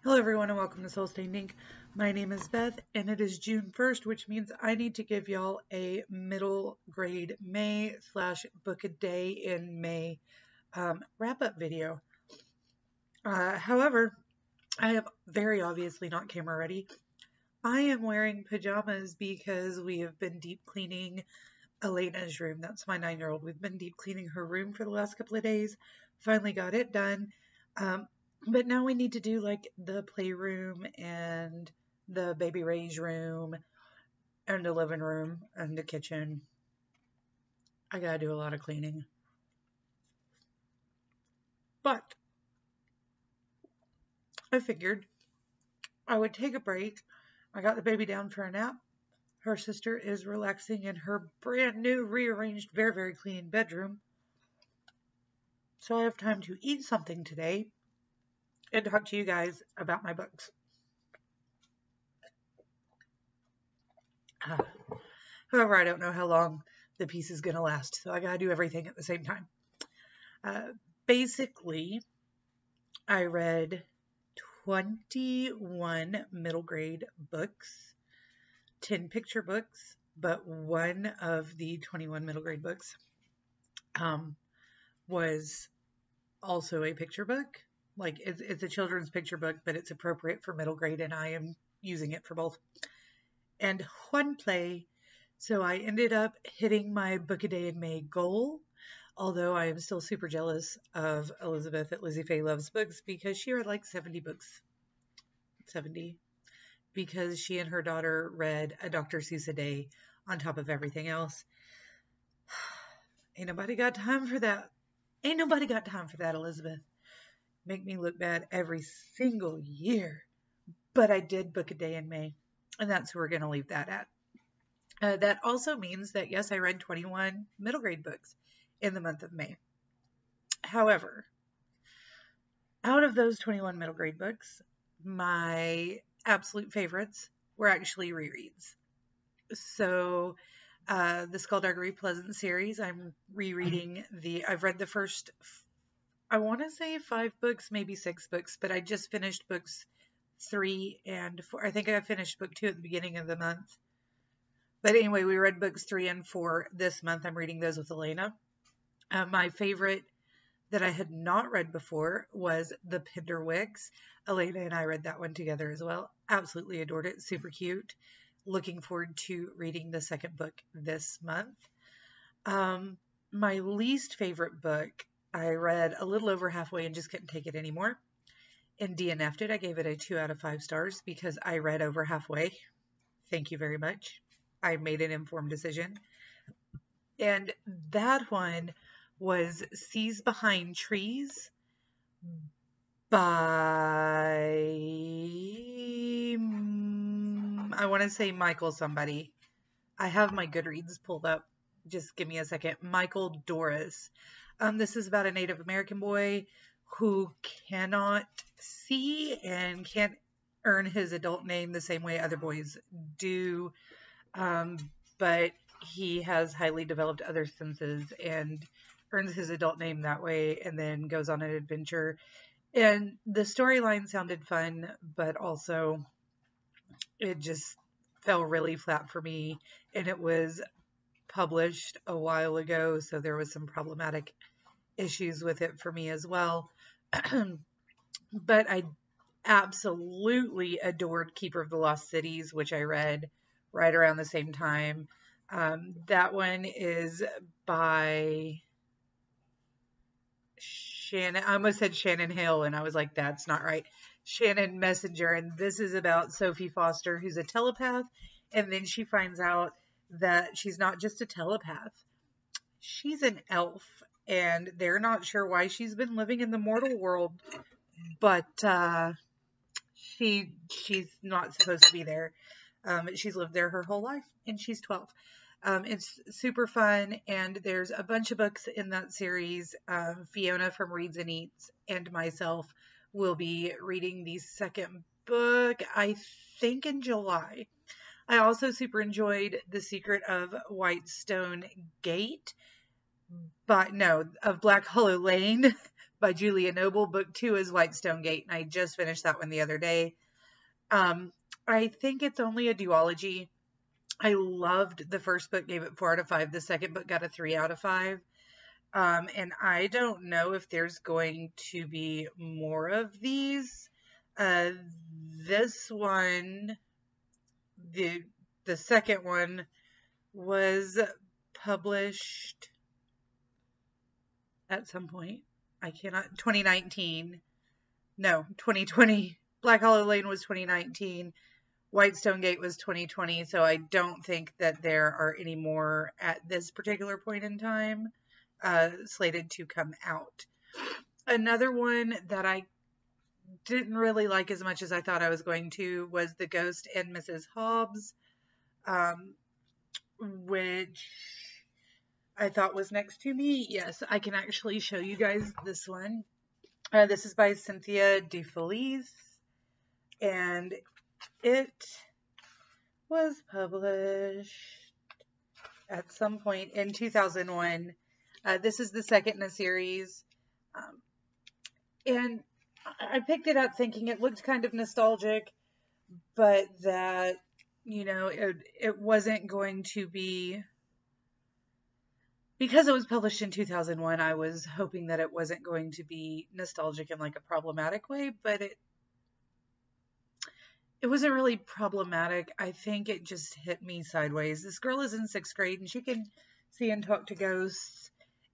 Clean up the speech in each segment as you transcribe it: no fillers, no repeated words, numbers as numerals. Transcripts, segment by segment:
Hello everyone and welcome to Soul Stained Ink. My name is Beth and it is June 1st, which means I need to give y'all a middle grade May / book a day in May wrap-up video. However, I am very obviously not camera ready. I am wearing pajamas because we have been deep cleaning Elena's room. That's my 9-year-old. We've been deep cleaning her room for the last couple of days. Finally got it done. But now we need to do like the playroom and the baby Ray's room and the living room and the kitchen. I gotta do a lot of cleaning. But I figured I would take a break. I got the baby down for a nap. Her sister is relaxing in her brand new rearranged, very, very clean bedroom. So I have time to eat something today and talk to you guys about my books. However, I don't know how long the piece is going to last, so I got to do everything at the same time. Basically, I read 21 middle grade books, 10 picture books, but one of the 21 middle grade books was also a picture book. Like it's a children's picture book, but it's appropriate for middle grade, and I am using it for both. And one play, so I ended up hitting my book a day in May goal, although I am still super jealous of Elizabeth at Lizzie Faye Loves Books because she read like 70 books. 70. Because she and her daughter read a Dr. Seuss a day on top of everything else. Ain't nobody got time for that. Ain't nobody got time for that, Elizabeth. Make me look bad every single year. But I did book a day in May, and that's where we're going to leave that at. That also means that, yes, I read 21 middle grade books in the month of May. However, out of those 21 middle grade books, my absolute favorites were actually rereads. So the Skullduggery Pleasant series, I'm rereading I've read the first, I want to say 5 books, maybe 6 books, but I just finished books 3 and 4. I think I finished book 2 at the beginning of the month. But anyway, we read books 3 and 4 this month. I'm reading those with Elena. My favorite that I had not read before was The Pinderwicks. Elena and I read that one together as well. Absolutely adored it. Super cute. Looking forward to reading the second book this month. My least favorite book, I read a little over halfway and just couldn't take it anymore. And DNF'd it. I gave it a 2 out of 5 stars because I read over halfway. Thank you very much. I made an informed decision. And that one was Seas Behind Trees by, I want to say Michael somebody. I have my Goodreads pulled up. Just give me a second. Michael Doris. This is about a Native American boy who cannot see and can't earn his adult name the same way other boys do. But he has highly developed other senses and earns his adult name that way and then goes on an adventure. And the storyline sounded fun, but also it just fell really flat for me. And it was published a while ago, so there was some problematic issues with it for me as well. But I absolutely adored Keeper of the Lost Cities, which I read right around the same time. That one is by Shannon. I almost said Shannon Hill, and I was like, that's not right. Shannon Messenger. And this is about Sophie Foster, who's a telepath. And then she finds out that she's not just a telepath. She's an elf. And they're not sure why she's been living in the mortal world. But she's not supposed to be there. She's lived there her whole life, and she's 12. It's super fun, and there's a bunch of books in that series. Fiona from Reads and Eats and myself will be reading the second book, I think in July. I also super enjoyed The Secret of Whitestone Gate, of Black Hollow Lane by Julia Noble. Book 2 is Whitestone Gate, and I just finished that one the other day. I think it's only a duology. I loved the first book, gave it 4 out of 5. The second book got a 3 out of 5. And I don't know if there's going to be more of these. This one, the second one, was published at some point. 2019. No, 2020. Black Hollow Lane was 2019. Whitestone Gate was 2020, so I don't think that there are any more at this particular point in time slated to come out. Another one that I didn't really like as much as I thought I was going to was The Ghost and Mrs. Hobbs, which I thought was next to me. Yes, I can actually show you guys this one. This is by Cynthia DeFelice, and it was published at some point in 2001. This is the second in a series, and I picked it up thinking it looked kind of nostalgic, but that, you know, it wasn't going to be, because it was published in 2001, I was hoping that it wasn't going to be nostalgic in like a problematic way, but it wasn't really problematic. I think it just hit me sideways. This girl is in 6th grade and she can see and talk to ghosts,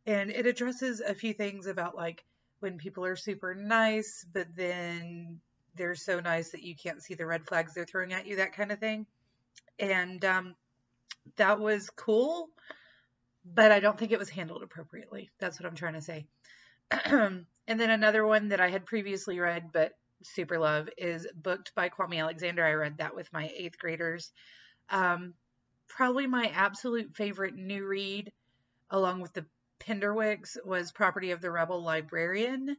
and it addresses a few things about like when people are super nice, but then they're so nice that you can't see the red flags they're throwing at you, that kind of thing. And that was cool, but I don't think it was handled appropriately. That's what I'm trying to say. And then another one that I had previously read but super love is Booked by Kwame Alexander. I read that with my 8th graders. Probably my absolute favorite new read, along with the Penderwicks, was Property of the Rebel Librarian,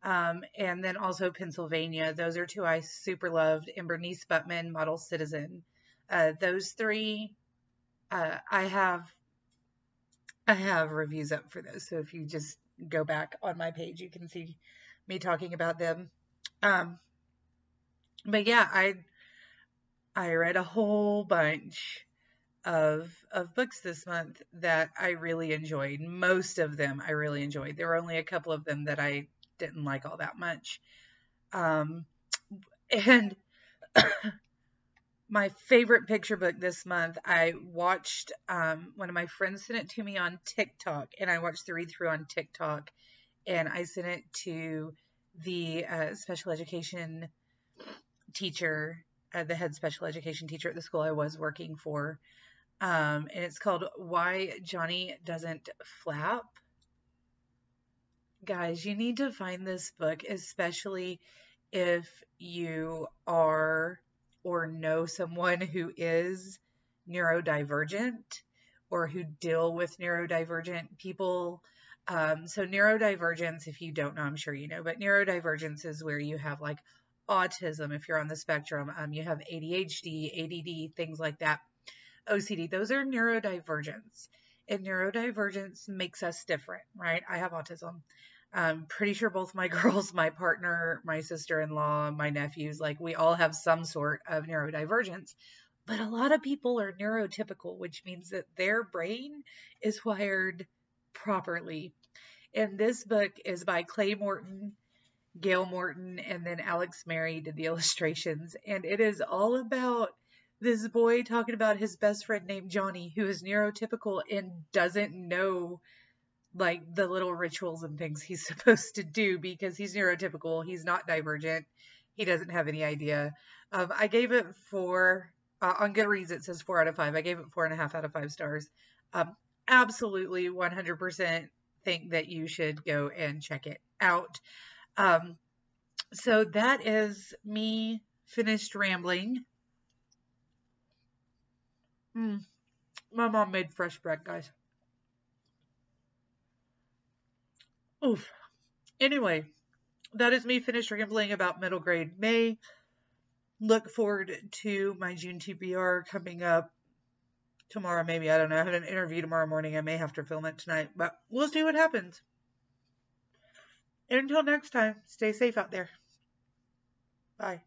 and then also Pennsylvania. Those are 2 I super loved. And Bernice Buttman, Model Citizen. Those 3, I have reviews up for those, so if you just go back on my page, you can see me talking about them. But yeah, I read a whole bunch of books this month that I really enjoyed. Most of them I really enjoyed. There were only a couple of them that I didn't like all that much. And my favorite picture book this month, I watched, one of my friends sent it to me on TikTok, and I watched the read through on TikTok, and I sent it to the special education teacher, the head special education teacher at the school I was working for. And it's called Why Johnny Doesn't Flap. Guys, you need to find this book, especially if you are or know someone who is neurodivergent or who deal with neurodivergent people. So neurodivergence, if you don't know, I'm sure you know, but neurodivergence is where you have like autism, if you're on the spectrum, you have ADHD, ADD, things like that. OCD, those are neurodivergence, and neurodivergence makes us different, right? I have autism. I'm pretty sure both my girls, my partner, my sister-in-law, my nephews, like we all have some sort of neurodivergence, but a lot of people are neurotypical, which means that their brain is wired properly. And this book is by Clay Morton, Gail Morton, and then Alex Mary did the illustrations, and it is all about this boy talking about his best friend named Johnny, who is neurotypical and doesn't know like the little rituals and things he's supposed to do because he's neurotypical. He's not divergent. He doesn't have any idea. I gave it 4, on Goodreads it says 4 out of 5. I gave it 4.5 out of 5 stars. Absolutely 100% think that you should go and check it out. So that is me finished rambling. My mom made fresh bread, guys. Oof. Anyway, that is me finished rambling about middle grade May. Look forward to my June TBR coming up tomorrow, maybe. I don't know. I have an interview tomorrow morning. I may have to film it tonight, but we'll see what happens. And until next time, stay safe out there. Bye.